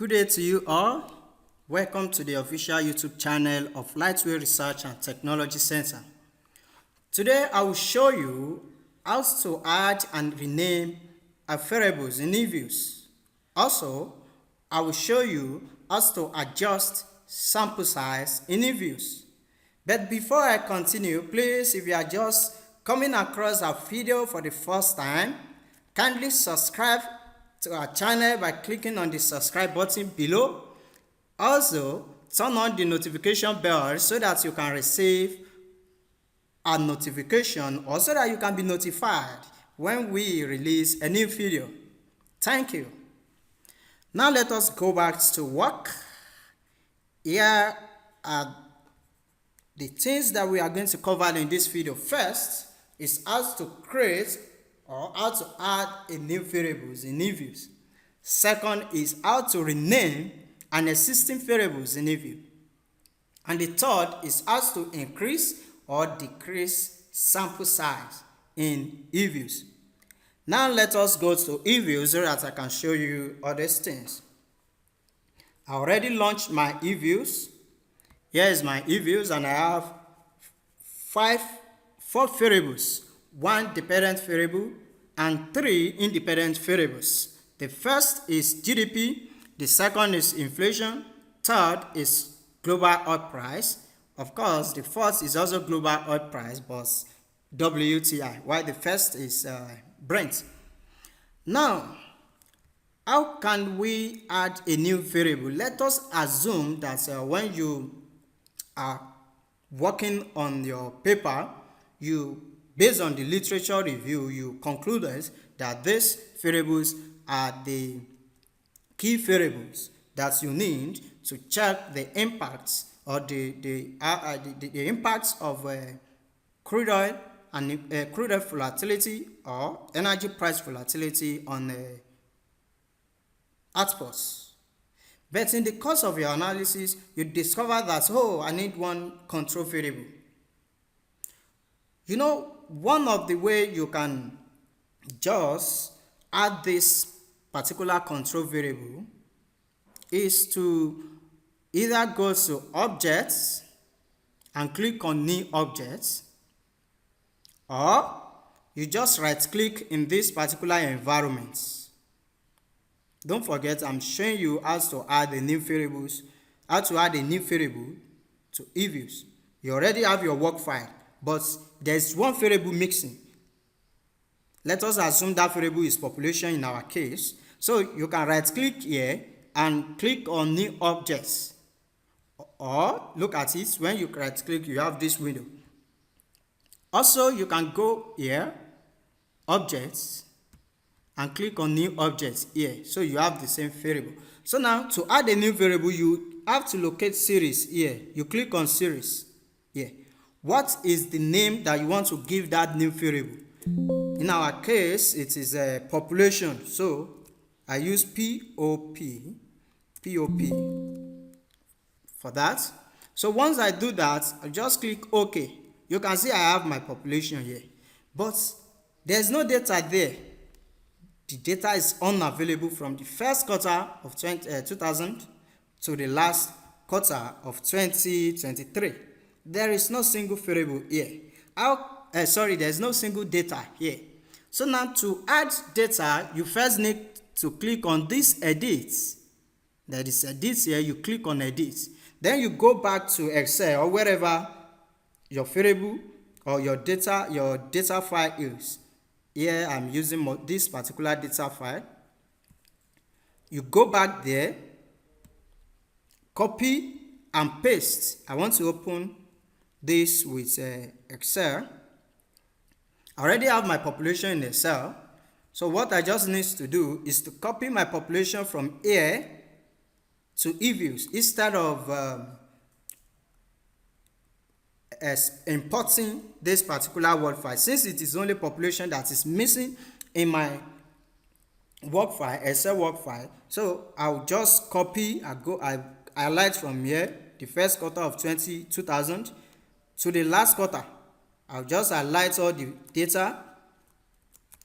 Good day to you all. Welcome to the official YouTube channel of Lightway Research and Technology Center. Today I will show you how to add and rename variables in Eviews. Also, I will show you how to adjust sample size in Eviews. But before I continue, please, if you are just coming across our video for the first time, kindly subscribe to our channel by clicking on the subscribe button below. Also, turn on the notification bell so that you can receive a notification or so that you can be notified when we release a new video. Thank you. Now let us go back to work. Here are the things that we are going to cover in this video. First is how to create or how to add a new variables in Eviews. Second is how to rename an existing variables in Eviews. And the third is how to increase or decrease sample size in Eviews. Now let us go to Eviews so that I can show you all these things. I already launched my Eviews. Here is my Eviews and I have four variables, one dependent variable and three independent variables. The first is GDP, the second is inflation, third is global oil price. Of course, the fourth is also global oil price, but WTI, while the first is Brent. Now, how can we add a new variable? Let us assume that when you are working on your paper, based on the literature review, you concluded that these variables are the key variables that you need to check the impacts or the impacts of crude oil and crude oil volatility or energy price volatility on outputs. But in the course of your analysis, you discover that, I need one control variable. You know, one of the way you can just add this particular control variable is to either go to Objects and click on New Objects, or you just right click in this particular environment. Don't forget, I'm showing you how to add a new variable to Eviews. You already have your work file, but there's one variable mixing. Let us assume that variable is population in our case. So you can right click here and click on New Objects. Or look at it, when you right click, you have this window. Also, you can go here, Objects, and click on New Objects here. So you have the same variable. So now to add a new variable, you have to locate series here. You click on series here. What is the name that you want to give that new variable? In our case, it is a population. So I use POP for that. So once I do that, I just click OK. You can see I have my population here, but there's no data there. The data is unavailable from the first quarter of 2000 to the last quarter of 2023. There is no single variable here. There's no single data here. So now to add data, you first need to click on this edit. That is edit here. You click on edit. Then you go back to Excel or wherever your variable or your data file is. Here I'm using this particular data file. You go back there, copy and paste. I want to open this with Excel. I already have my population in Excel. So what I just need to do is to copy my population from here to Eviews instead of importing this particular word file. Since it is only population that is missing in my work file, Excel work file, so I'll just copy. I highlight from here the first quarter of 2000 to the last quarter. I'll just highlight all the data,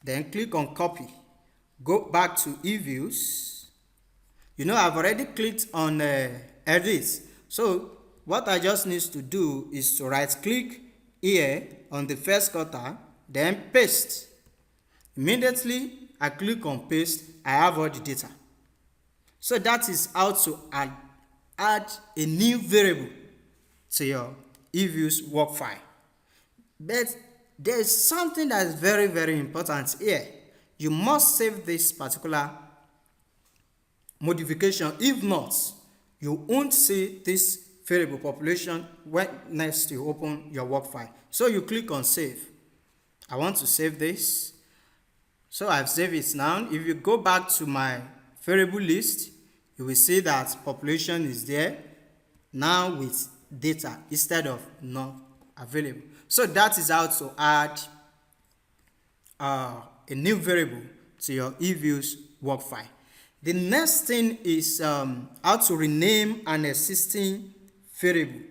then click on copy. Go back to Eviews, I've already clicked on edit. So what I just need to do is to right click here on the first quarter, then paste. Immediately I click on paste, I have all the data. So that is how to add a new variable to your Eviews work file. But there is something that is very, very important here. You must save this particular modification. If not, you won't see this variable population when next you open your work file. So you click on save. I want to save this. So I've saved it now. If you go back to my variable list, you will see that population is there now with data instead of not available. So that is how to add a new variable to your Eviews work file. The next thing is how to rename an existing variable.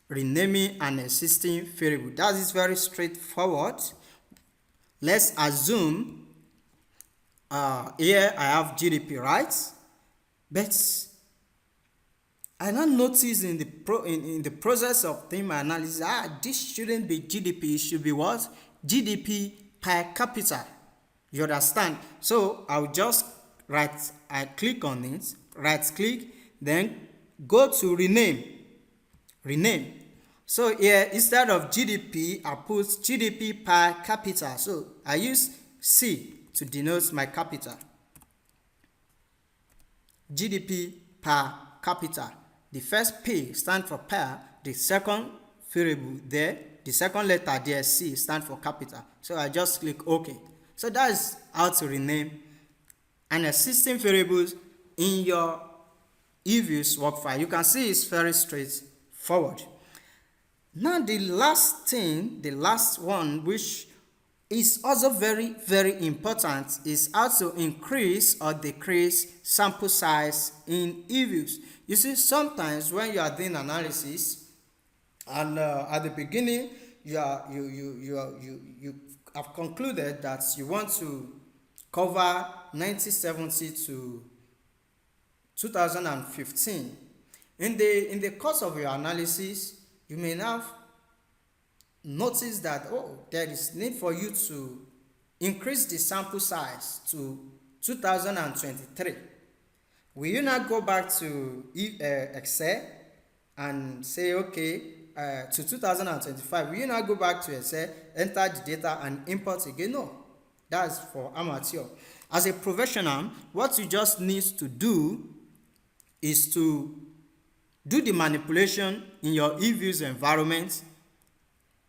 Renaming an existing variable. That is very straightforward. Let's assume here I have GDP, right? But I now notice in the process of doing my analysis, this shouldn't be GDP, it should be what? GDP per capita. You understand? So I'll just I click on it, right click, then go to rename. So here instead of GDP, I put GDP per capita. So I use C to denote my capita. GDP per capita. The first P stands for per, the second variable there, the second letter there, C, stands for capita. So I just click OK. So that is how to rename an existing variables in your Eviews work file. You can see it's very straightforward. Now the last one, which is also very, very important, is how to increase or decrease sample size in Eviews. You see, sometimes when you are doing analysis and at the beginning you have concluded that you want to cover 1970 to 2015. In the course of your analysis, you may now notice that there is need for you to increase the sample size to 2023. Will you now go back to Excel and say to 2025? Will you now go back to Excel, enter the data and import again? No, that's for amateur. As a professional, what you just need to do is to do the manipulation in your Eviews environment.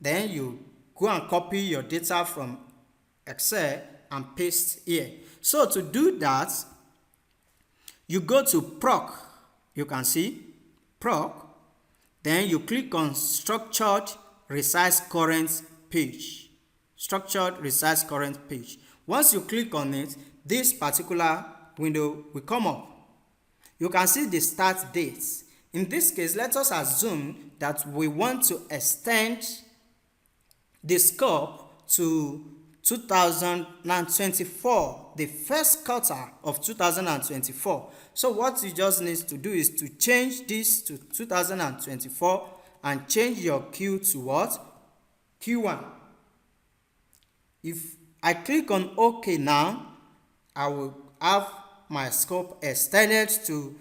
Then you go and copy your data from Excel and paste here. So to do that, you go to proc. You can see proc. Then you click on structured resize current page. Structured resize current page. Once you click on it, this particular window will come up. You can see the start dates. In this case, let us assume that we want to extend the scope to 2024, the first quarter of 2024. So what you just need to do is to change this to 2024 and change your Q to what? Q1. If I click on OK now, I will have my scope extended to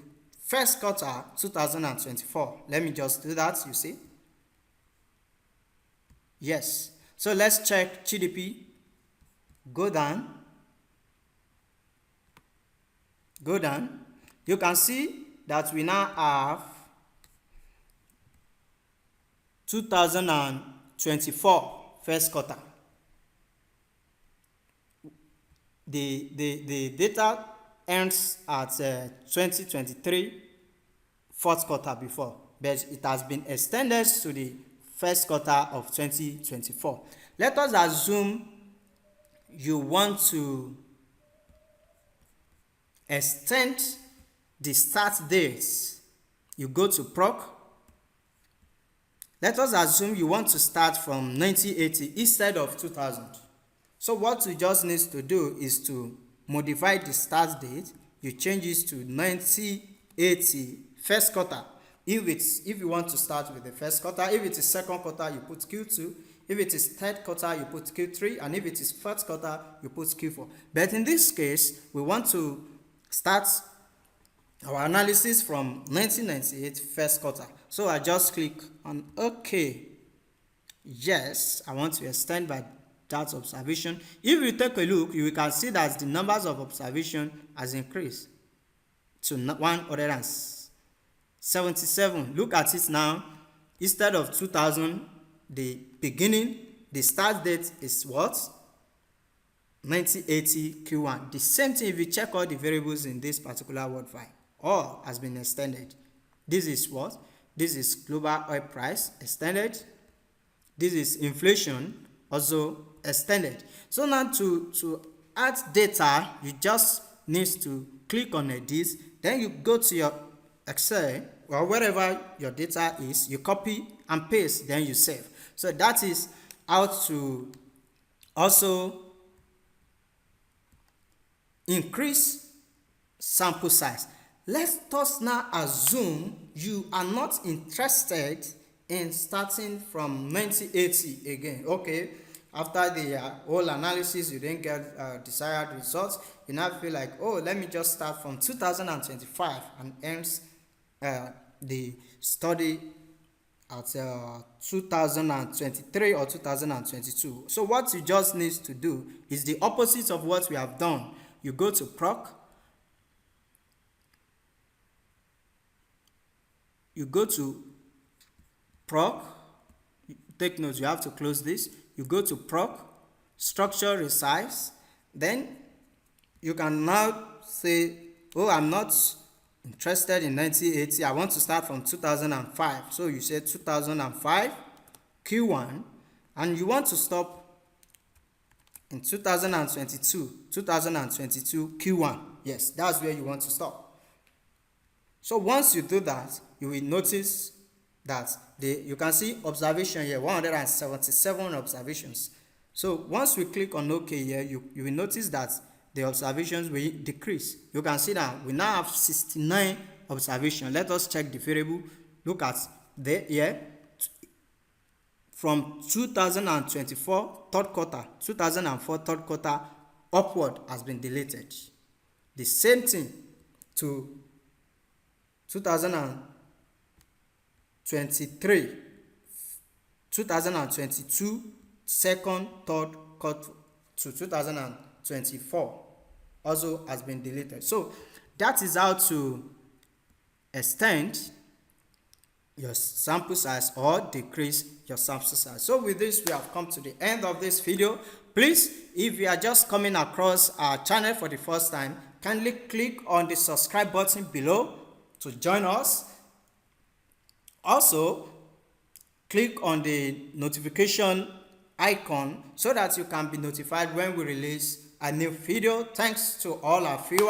first quarter 2024. Let me just do that, you see. Yes. So let's check GDP. Go down. You can see that we now have 2024 first quarter. The data ends at 2023 fourth quarter before, but it has been extended to the first quarter of 2024. Let us assume you want to extend the start dates. You go to proc. Let us assume you want to start from 1980 instead of 2000. So what you just need to do is to modify the start date. you change it to 9080 first quarter. If you want to start with the first quarter, if it is second quarter, you put Q2. If it is third quarter, you put Q3, and if it is fourth quarter, you put Q4. But in this case, we want to start our analysis from 1998 first quarter. So I just click on OK. Yes, I want to extend by that observation. If you take a look, you can see that the numbers of observation has increased to 177. Look at it now. Instead of 2000, the start date is what? 1980 Q1. The same thing if you check all the variables in this particular word file. All has been extended. This is what? This is global oil price extended. This is inflation also extended. So now to add data, you just need to click on this. Then you go to your Excel or wherever your data is, you copy and paste, then you save. So that is how to also increase sample size. Let us now assume you are not interested in starting from 1980 again. Okay, after the whole analysis, you didn't get desired results. You now feel like, oh, let me just start from 2025 and ends the study at 2023 or 2022. So what you just need to do is the opposite of what we have done. You go to proc. You go to proc. Take note, you have to close this. You go to proc, structure resize. Then you can now say, oh, I'm not interested in 1980. I want to start from 2005. So you say 2005 Q1, and you want to stop in 2022 Q1. Yes, that's where you want to stop. So once you do that, you will notice that you can see observation here, 177 observations. So once we click on OK here, you will notice that the observations will decrease. You can see that we now have 69 observations. Let us check the variable. Look at here. From 2024 third quarter, 2004 third quarter upward has been deleted. The same thing to 2023, 2022 second, third quarter to 2024 also has been deleted. So that is how to extend your sample size or decrease your sample size. So with this, we have come to the end of this video. Please, if you are just coming across our channel for the first time, kindly click on the subscribe button below to join us. Also, click on the notification icon so that you can be notified when we release a new video. Thanks to all our viewers.